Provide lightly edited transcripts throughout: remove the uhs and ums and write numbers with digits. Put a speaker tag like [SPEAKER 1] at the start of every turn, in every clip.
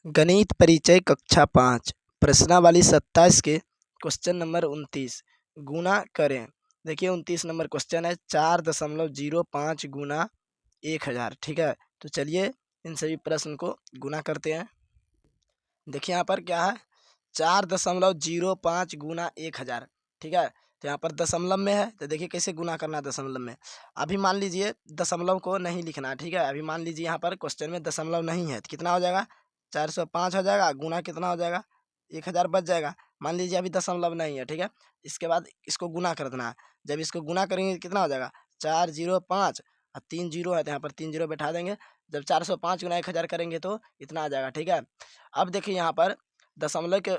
[SPEAKER 1] गणित परिचय कक्षा 5 प्रश्नावली 27 के क्वेश्चन नंबर 29 गुणा करें। देखिए 29 नंबर क्वेश्चन है 4.05 गुना 1000। ठीक है, तो चलिए इन सभी प्रश्न को गुना करते हैं। देखिए यहाँ पर क्या है 4.05 गुना 1000। ठीक है, तो यहाँ पर दशमलव में है, तो देखिए कैसे गुना करना है दशमलव में। अभी मान लीजिए दशमलव को नहीं लिखना है। ठीक है, अभी मान लीजिए यहाँ पर क्वेश्चन में दशमलव नहीं है, तो कितना हो जाएगा 405 हो जाएगा, गुना कितना हो जाएगा 1000 बच जाएगा। मान लीजिए अभी दशमलव नहीं है। ठीक है, इसके बाद इसको गुना कर देना है। जब इसको गुना करेंगे कितना हो जाएगा 405 और 3 जीरो है, तो यहाँ पर 3 जीरो बैठा देंगे। जब 405 गुना 1000 करेंगे तो इतना आ जाएगा। ठीक है, अब देखिए यहाँ पर दशमलव के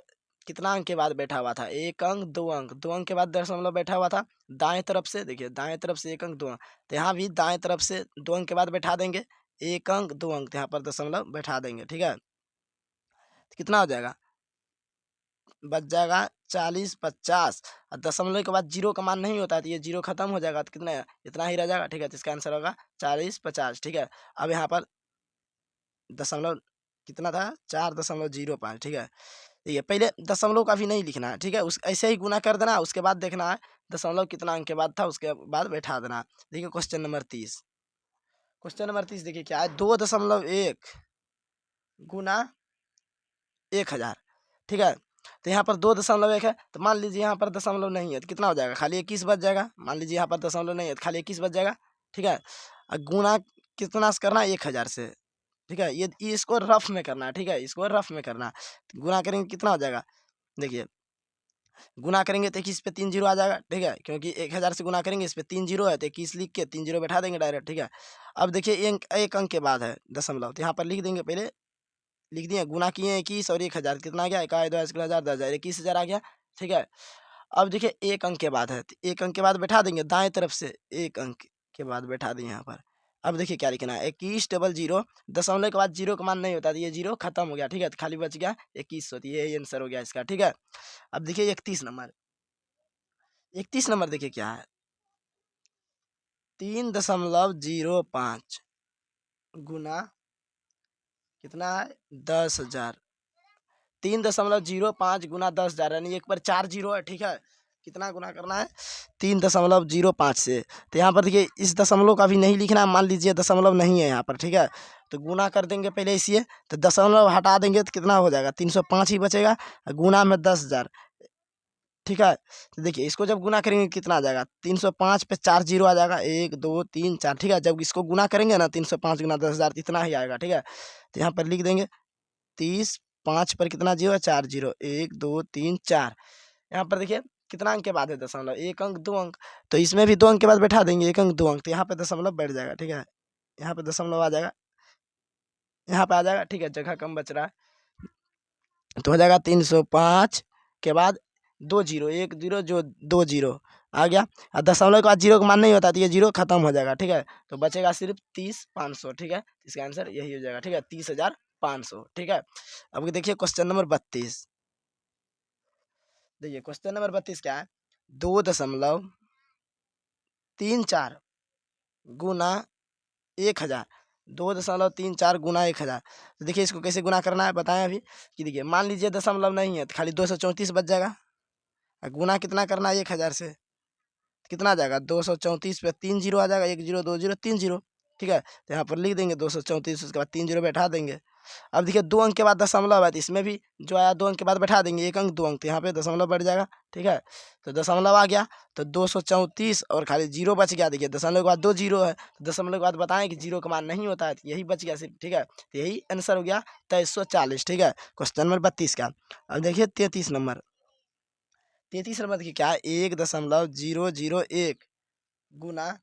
[SPEAKER 1] कितना अंक के बाद बैठा हुआ था, एक अंक दो अंक, दो अंक के बाद दशमलव बैठा हुआ था। दाएं तरफ से देखिए, दाएं तरफ से एक अंक दो अंक, तो यहाँ भी दाएं तरफ से दो अंक के बाद बैठा देंगे, एक अंक दो अंक, तो यहाँ पर दशमलव बैठा देंगे। ठीक है, तो कितना हो जाएगा बच जाएगा 40 50 और दशमलव के बाद जीरो का मान नहीं होता है, तो ये जीरो खत्म हो जाएगा, तो कितना है इतना ही रह जाएगा। ठीक है, तो इसका आंसर होगा 40 50। ठीक है, अब यहाँ पर दशमलव कितना था 4.05। ठीक है, ये पहले दशमलव का भी नहीं लिखना है। ठीक है, उस ऐसे ही गुना कर देना है, उसके बाद देखना है दशमलव कितना अंक के बाद था, उसके बाद बैठा देना है। देखिए क्वेश्चन नंबर 30। क्वेश्चन नंबर 30 देखिए क्या है 2.1 गुना 1000। ठीक है, तो यहाँ पर 2.1 है, तो मान लीजिए यहाँ पर दशमलव नहीं है, तो कितना हो जाएगा खाली 21 बच जाएगा। मान लीजिए यहाँ पर दशमलव नहीं है, तो खाली 21 बच जाएगा। ठीक है, और गुना कितना से करना है 1000 से। ठीक है, ये इसको रफ में करना है। ठीक है, इसको रफ में करना है, तो गुना करेंगे कितना हो जाएगा। देखिए गुना करेंगे तो 21 पे 3 जीरो आ जाएगा। ठीक है, क्योंकि 1000 से गुना करेंगे, इस पे 3 जीरो है, तो 21 लिख के 3 जीरो बैठा देंगे डायरेक्ट। ठीक है, अब देखिए एक अंक के बाद है दशमलव, तो यहाँ पर लिख देंगे, पहले लिख दिए गुना किए 21 और 1000 कितना आ गया 1 2 1000 10,000 21,000 आ गया। ठीक है, अब देखिए एक अंक के बाद है, तो एक अंक के बाद बैठा देंगे दाएं तरफ से, एक अंक के बाद बैठा देंगे यहाँ पर। अब देखिए क्या लिखना है 21 डबल जीरो, दशमलव के बाद जीरो का मान नहीं होता, तो ये जीरो खत्म हो गया। ठीक है, तो खाली बच गया 21, तो ये आंसर हो गया इसका। ठीक है, अब देखिए 31 नंबर। 31 नंबर देखिए क्या है 3.05 गुना कितना है 10,000। 3.05 गुना 10,000 यानी एक पर 4 जीरो है। ठीक है, कितना गुना करना है 3.05 से, तो यहाँ पर देखिए इस दशमलव का भी नहीं लिखना है। मान लीजिए दशमलव नहीं है यहाँ पर। ठीक है, तो गुना कर देंगे पहले इसी, तो दशमलव हटा देंगे तो कितना हो जाएगा 305 ही बचेगा, गुना में 10,000। ठीक है, तो देखिए इसको जब गुना करेंगे कितना आ जाएगा 305 पे 4 जीरो आ जाएगा, 1 2 3 4। ठीक है, जब इसको गुना करेंगे ना 305 गुना 10,000 इतना ही आएगा। ठीक है, तो यहाँ पर लिख देंगे 30 5 पर कितना जीरो है 4 जीरो, 1 2 3 4। यहाँ पर देखिए कितना अंक के बाद है दशमलव, एक अंक दो अंक, तो इसमें भी दो अंक के बाद बैठा देंगे, एक अंक दो अंक, तो यहाँ पे दशमलव बैठ जाएगा। ठीक है, यहाँ पे दशमलव आ जाएगा, यहाँ पे आ जाएगा। ठीक है, जगह कम बच रहा है, तो हो जाएगा 305 के बाद दो जीरो, एक जीरो जो दो जीरो आ गया, और दशमलव के बाद जीरो का मान नहीं होता, तो ये जीरो खत्म हो जाएगा। ठीक है, तो बचेगा सिर्फ 30,500। ठीक है, इसका आंसर यही हो जाएगा। ठीक है, 30,500। ठीक है, अब देखिए क्वेश्चन नंबर 32। देखिए क्वेश्चन नंबर 32 क्या है 2.34 गुना 1000। 2.34 गुना 1000, तो देखिए इसको कैसे गुना करना है बताएं अभी। कि देखिए मान लीजिए दशमलव नहीं है, तो खाली 234 बच जाएगा, और गुना कितना करना है 1000 से, कितना आ जाएगा 234 पे 3 जीरो आ जाएगा, 1 जीरो 2 जीरो 3 जीरो। ठीक है, तो यहाँ पर लिख देंगे 234, उसके बाद 3 जीरो बैठा देंगे। अब देखिए दो अंक के बाद दशमलव है, तो इसमें भी जो आया दो अंक के बाद बैठा देंगे, एक अंक दो अंक, तो यहाँ पे दशमलव बढ़ जाएगा। ठीक है, तो दशमलव आ गया, तो 234 और खाली जीरो बच गया। देखिए दशमलव के बाद दो जीरो है, तो दशमलव के बाद बताएं कि जीरो का मान नहीं होता है, तो यही बच गया सिर्फ। ठीक है, तो यही आंसर हो गया 2340। ठीक है, क्वेश्चन नंबर 32 का। अब देखिए 33 नंबर। 33 नंबर देखिए क्या है 1.001 गुना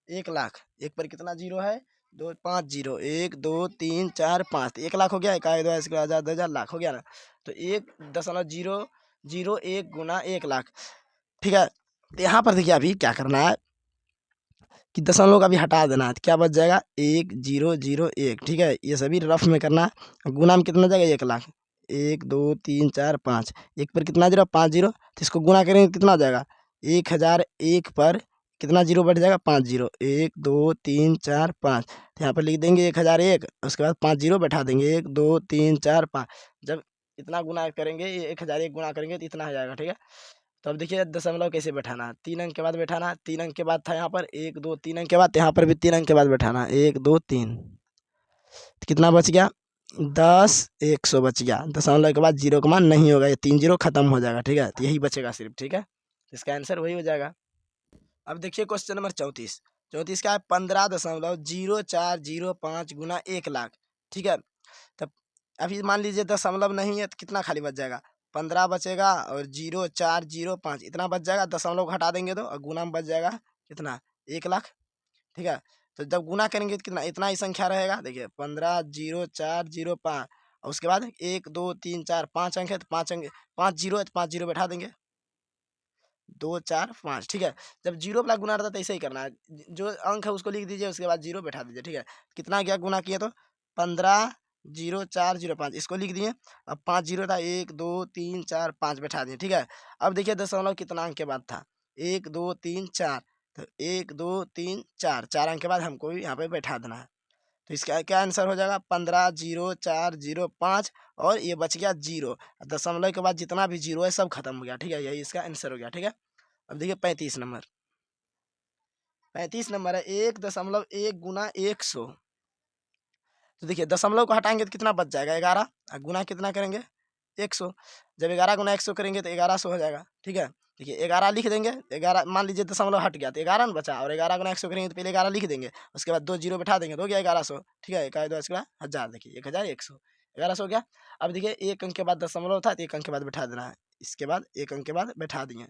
[SPEAKER 1] 1,00,000। एक पर कितना जीरो है दो 5 जीरो, 1 2 3 4 5, तो 1,00,000 हो गया, 1 2 1000 10,000 लाख हो गया ना। तो 1.001 गुना 1,00,000। ठीक है, तो यहाँ पर देखिए अभी क्या करना है कि दशमलव का भी हटा देना है, तो क्या बच जाएगा 1,001। ठीक है, ये सभी रफ में करना है। गुना में कितना जाएगा 1,00,000, 1 2 3 4 5, एक पर कितना जीरो 5 जीरो, तो इसको गुना करेंगे कितना हो जाएगा 1,001 पर कितना जीरो बैठ जाएगा, 5 जीरो, 1 2 3 4 5। तो यहाँ पर लिख देंगे 1001, उसके बाद 5 जीरो बैठा देंगे, 1 2 3 4 5। जब इतना गुना करेंगे, ये 1001 गुना करेंगे तो इतना हो जाएगा, ठीक है। तो अब देखिए दशमलव कैसे बैठाना है, 3 अंक के बाद बैठाना है। 3 अंक के बाद था यहाँ पर 1 2 3 अंक के बाद, यहाँ पर भी 3 अंक के बाद बैठाना है, 1 2 3। कितना बच गया, 10 100 बच गया। दशमलव के बाद जीरो का मान नहीं होगा, ये 3 जीरो खत्म हो जाएगा, ठीक है। तो यही बचेगा सिर्फ, ठीक है। इसका आंसर वही हो जाएगा। अब देखिए क्वेश्चन नंबर 34। 34 का है 15.0405 गुना 1,00,000, ठीक है। तब अभी मान लीजिए दशमलव नहीं है तो कितना खाली बच जाएगा, 15 बचेगा और 0405 इतना बच जाएगा। दशमलव हटा देंगे तो और गुना में बच जाएगा कितना, 1,00,000, ठीक है। तो जब गुना करेंगे तो कितना, इतना ही संख्या रहेगा। देखिए 150405 और उसके बाद 1 2 3 4 5 अंक है तो 5 अंक, 5 जीरो है तो 5 जीरो बैठा देंगे, 2 4 5, ठीक है। जब जीरो वाला गुना रहता है तो ऐसे ही करना है, जो अंक है उसको लिख दीजिए, उसके बाद जीरो बैठा दीजिए, ठीक है। कितना क्या गुना किया, तो 150405 इसको लिख दिए। अब 5 जीरो था, 1 2 3 4 5 बैठा दिए, ठीक है। अब देखिए दशमलव कितना अंक के बाद था, 1 2 3 4, तो 1 2 3 4, 4 अंक के बाद हमको यहाँ पे बैठा देना है। तो इसका क्या आंसर हो जाएगा, 150405 और ये बच गया जीरो। दशमलव के बाद जितना भी जीरो है सब खत्म हो गया, ठीक है। यही इसका आंसर हो गया, ठीक है। अब देखिए 35 नंबर। 35 नंबर है 1.1 गुना 100। तो देखिए दशमलव को हटाएंगे तो कितना बच जाएगा, 11, और गुना कितना करेंगे, 100। जब 11 गुना 100 करेंगे तो 1100 हो जाएगा, ठीक है। देखिए 11 लिख देंगे, 11 मान लीजिए दशमलव हट गया तो 11 ना बचा, और 11 गुना 100 करेंगे तो पहले 11 लिख देंगे, उसके बाद 2 जीरो बैठा देंगे तो हो गया 1100, ठीक है। 1 2 1000, देखिए 1100, 1100 हो गया। अब देखिए 1 अंक के बाद दशमलव था तो 1 अंक के बाद बैठा देना है, इसके बाद 1 अंक के बाद बैठा दिए।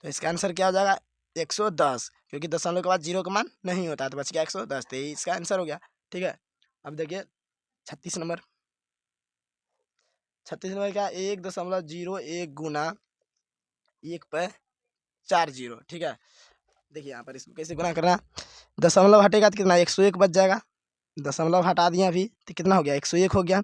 [SPEAKER 1] तो इसका आंसर क्या हो जाएगा, 110, क्योंकि दशमलव के बाद जीरो का मान नहीं होता है, तो बच गया 110, तो यही इसका आंसर हो गया, ठीक है। अब देखिए 36 नंबर। 36 नंबर क्या, 1.01 गुना 1 पे 4 जीरो, ठीक है। देखिए यहाँ पर इसको कैसे गुना करना, दशमलव हटेगा तो कितना, 101 बच जाएगा। दशमलव हटा दिया अभी तो कितना हो गया, 101 हो गया।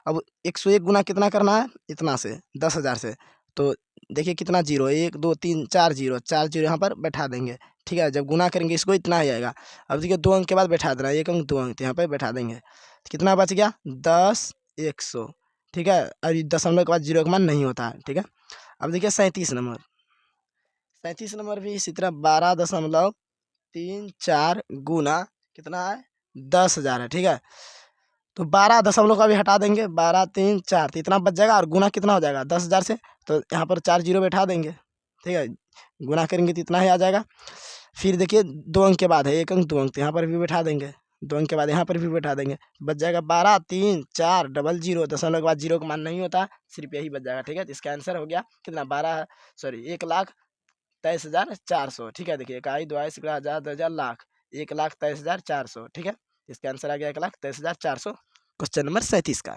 [SPEAKER 1] अब 101 गुना कितना करना है, इतना से 10,000 से, तो देखिए कितना जीरो, 1 2 3 4 जीरो, 4 जीरो यहाँ पर बैठा देंगे, ठीक है। जब गुना करेंगे इसको इतना ही आएगा। अब देखिए 2 अंक के बाद बैठा देना, 1 अंक 2 अंक तो यहाँ पर बैठा देंगे, तो कितना बच गया, 10 100, ठीक है। और ये दशमलव के बाद जीरो का मान नहीं होता है, ठीक है। अब देखिए 37 नंबर। 37 नंबर भी इसी तरह 12.34 गुना कितना है, 10,000 है, ठीक है। तो 12 दशमलव का भी हटा देंगे, 12 3 4 तो इतना बच जाएगा, और गुना कितना हो जाएगा 10,000 से, तो यहाँ पर 4 जीरो बैठा देंगे, ठीक है। गुना करेंगे तो इतना ही आ जाएगा। फिर देखिए 2 अंक के बाद है, 1 अंक 2 अंक तो यहाँ पर भी बैठा देंगे, 2 अंक के बाद यहाँ पर भी बैठा देंगे, बच जाएगा 12 3 4 डबल जीरो। दशमलव के बाद जीरो का मान नहीं होता, सिर्फ यही बच जाएगा, ठीक है। तो इसका आंसर हो गया कितना, 1,23,400, ठीक है। देखिए 1 2 1000 10,000 लाख, 1,23,400, ठीक है। इसका आंसर आ गया 1,23,400, क्वेश्चन नंबर 37 का।